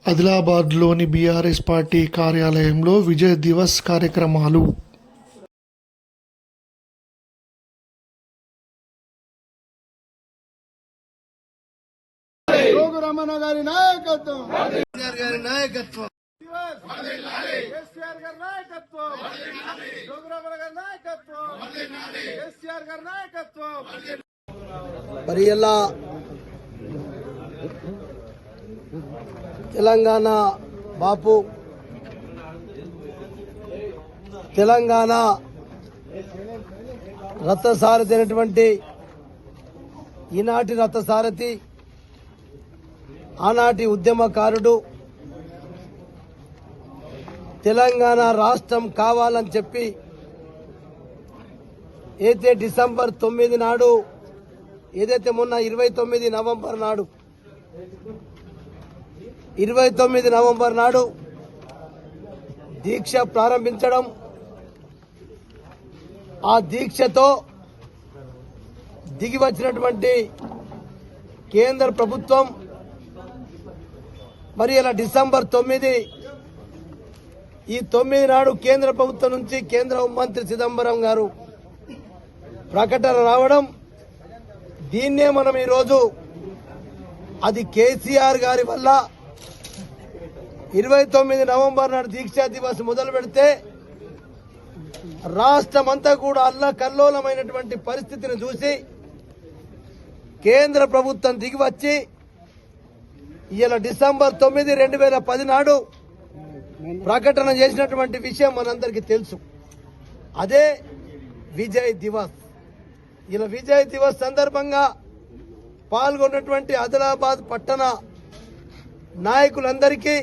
ఆదిలాబాద్లోని BRS party కార్యాలయంలో విజయ్ దివస్ కార్యక్రమాలు. రమణ గారి నాయకత్వం, గారి నాయకత్వం, కేసీఆర్ గారి నాయకత్వం, రమణ గారి నాయకత్వం, కేసీఆర్ గారి నాయకత్వం. మరి ఇలా తెలంగాణ బాపు, తెలంగాణ రథసారథి అయినటువంటి ఈనాటి రథసారథి, ఆనాటి ఉద్యమకారుడు, తెలంగాణ రాష్ట్రం కావాలని చెప్పి అయితే డిసెంబర్ 9 నాడు, ఏదైతే మొన్న 29 నవంబర్ నాడు 29 నవంబర్ నాడు దీక్ష ప్రారంభించడం, ఆ దీక్షతో దిగి వచ్చినటువంటి కేంద్ర ప్రభుత్వం మరి ఇలా డిసెంబర్ 9 ఈ 9 నాడు కేంద్ర ప్రభుత్వం నుంచి కేంద్ర హోంమంత్రి చిదంబరం గారు ప్రకటన రావడం, దీన్నే మనం ఈరోజు అది కేసీఆర్ గారి వల్ల 29 నవంబర్ నాడు దీక్షా దివస్ మొదలు పెడితే రాష్ట్రమంతా కూడా అల్లకల్లోలమైనటువంటి పరిస్థితిని చూసి కేంద్ర ప్రభుత్వం దిగి వచ్చి ఇలా డిసెంబర్ 9, 2010 నాడు ప్రకటన చేసినటువంటి విషయం మనందరికీ తెలుసు. అదే విజయ్ దివస్. ఇలా విజయ్ దివస్ సందర్భంగా పాల్గొన్నటువంటి ఆదిలాబాద్ పట్టణ నాయకులందరికీ,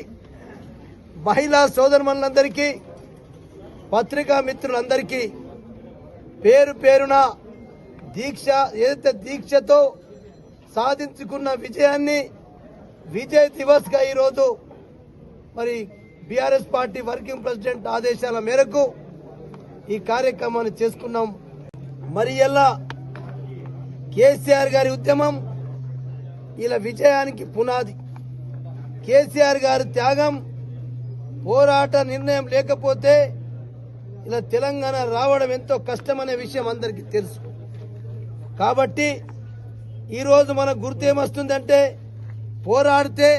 మహిళా సోదరుమణులందరికీ, పత్రికా మిత్రులందరికీ పేరు పేరున ఏదైతే దీక్షతో సాధించుకున్న విజయాన్ని విజయ్ దివస్ గా ఈరోజు మరి బీఆర్ఎస్ పార్టీ వర్కింగ్ ప్రెసిడెంట్ ఆదేశాల మేరకు ఈ కార్యక్రమాన్ని చేసుకున్నాం. మరి ఇలా కేసీఆర్ గారి ఉద్యమం ఇలా విజయానికి పునాది. కేసీఆర్ గారి త్యాగం, పోరాట నిర్ణయం లేకపోతే ఇలా తెలంగాణ రావడం ఎంతో కష్టమనే విషయం అందరికీ తెలుసు. కాబట్టి ఈరోజు మనకు గుర్తేమొస్తుందంటే, పోరాడితే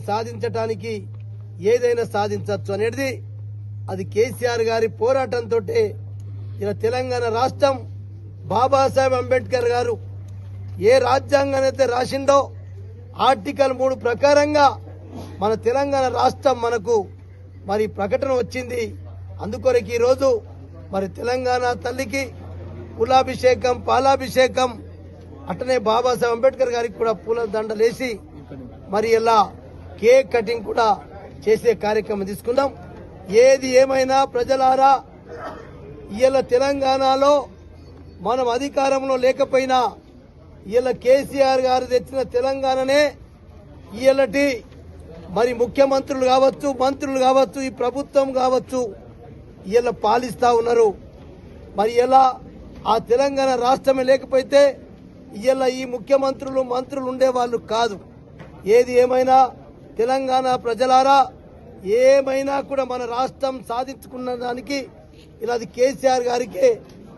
సాధించటానికి ఏదైనా సాధించవచ్చు అనేది అది కేసీఆర్ గారి పోరాటంతో ఇలా తెలంగాణ రాష్ట్రం బాబాసాహెబ్ అంబేద్కర్ గారు ఏ రాజ్యాంగాన్ని అయితే రాసిండో ఆర్టికల్ 3 ప్రకారంగా మన తెలంగాణ రాష్ట్రం మనకు మరి ప్రకటన వచ్చింది. అందుకొరకు ఈరోజు మరి తెలంగాణ తల్లికి కులాభిషేకం, పాలాభిషేకం, అట్టనే బాబాసాహెబ్ అంబేద్కర్ గారికి కూడా పూల దండలేసి మరి ఇలా కేక్ కటింగ్ కూడా చేసే కార్యక్రమం తీసుకుందాం. ఏది ఏమైనా ప్రజలారా, ఇలా తెలంగాణలో మనం అధికారంలో లేకపోయినా ఇలా కేసీఆర్ గారు తెచ్చిన తెలంగాణనే ఇలాంటి మరి ముఖ్యమంత్రులు కావచ్చు, మంత్రులు కావచ్చు, ఈ ప్రభుత్వం కావచ్చు ఇలా పాలిస్తా ఉన్నారు. మరి ఇలా ఆ తెలంగాణ రాష్ట్రమే లేకపోతే ఇలా ఈ ముఖ్యమంత్రులు, మంత్రులు ఉండేవాళ్ళు కాదు. ఏది ఏమైనా తెలంగాణ ప్రజలారా, ఏమైనా కూడా మన రాష్ట్రం సాధించుకున్న దానికి ఇలా అది కేసీఆర్ గారికే.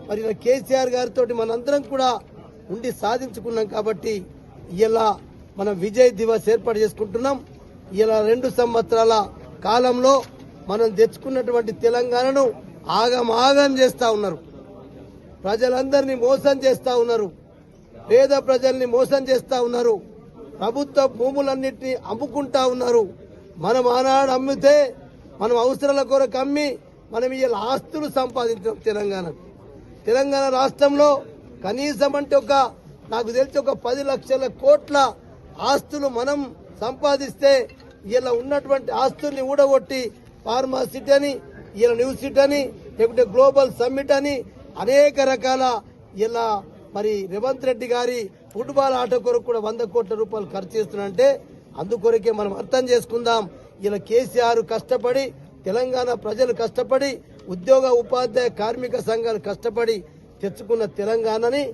మరి ఇలా కేసీఆర్ గారితో మనందరం కూడా ఉండి సాధించుకున్నాం. కాబట్టి ఇలా మనం విజయ్ దివస్ ఏర్పాటు చేసుకుంటున్నాం. ఇలా 2 సంవత్సరాల కాలంలో మనం తెచ్చుకున్నటువంటి తెలంగాణను ఆగం చేస్తా ఉన్నారు. ప్రజలందరినీ మోసం చేస్తా ఉన్నారు. పేద ప్రజల్ని మోసం చేస్తా ఉన్నారు. ప్రభుత్వ భూములన్నింటినీ అమ్ముకుంటా ఉన్నారు. మనం ఆనాడు అమ్మితే, మనం అవసరాల కొరకు అమ్మి మనం ఇలా ఆస్తులు సంపాదించాం. తెలంగాణ రాష్ట్రంలో కనీసం అంటే నాకు తెలిసి 10 లక్షల కోట్ల ఆస్తులు మనం సంపాదిస్తే ఇలా ఉన్నటువంటి ఆస్తుల్ని ఊడగొట్టి ఫార్మా సిటీ అని, ఇలా న్యూ సిటీ అని, లేకుంటే గ్లోబల్ సమ్మిట్ అని అనేక రకాల ఇలా మరి రేవంత్ రెడ్డి గారి ఫుట్బాల్ ఆట కొరకు కూడా 100 కోట్ల రూపాయలు ఖర్చు చేస్తున్నారంటే అందుకొరకే మనం అర్థం చేసుకుందాం. ఇలా కేసీఆర్ కష్టపడి, తెలంగాణ ప్రజలు కష్టపడి, ఉద్యోగ ఉపాధ్యాయ కార్మిక సంఘాలు కష్టపడి తెచ్చుకున్న తెలంగాణని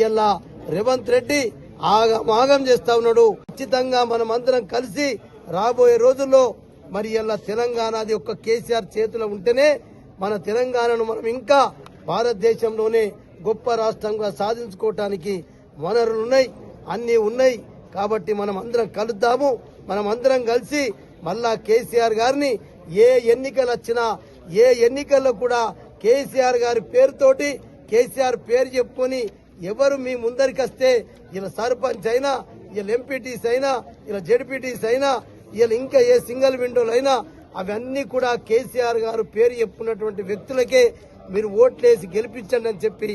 ఇలా రేవంత్ రెడ్డి ఆగమాగం చేస్తా ఉన్నాడు. ఖచ్చితంగా మనమందరం కలిసి రాబోయే రోజుల్లో మరి ఇలా తెలంగాణది ఒక్క కేసీఆర్ చేతిలో ఉంటేనే మన తెలంగాణను మనం ఇంకా భారతదేశంలోనే గొప్ప రాష్ట్రంగా సాధించుకోవటానికి వనరులున్నాయి, అన్నీ ఉన్నాయి. కాబట్టి మనం అందరం కలుద్దాము. మనం అందరం కలిసి మళ్ళా కేసీఆర్ గారిని ఏ ఎన్నికలు వచ్చినా ఏ ఎన్నికల్లో కూడా కేసీఆర్ గారి పేరుతోటి కేసీఆర్ పేరు చెప్పుకొని ఎవరు మీ ముందరికి వస్తే ఇలా సర్పంచ్ అయినా ఇలా ఎంపీటీస్ అయినా ఇలా జెడ్పీటీస్ అయినా ఇలా ఇంకా ఏ సింగిల్ విండోలు అయినా అవన్నీ కూడా కేసీఆర్ గారు పేరు చెప్పుకున్నటువంటి వ్యక్తులకే మీరు ఓట్లేసి గెలిపించండి అని చెప్పి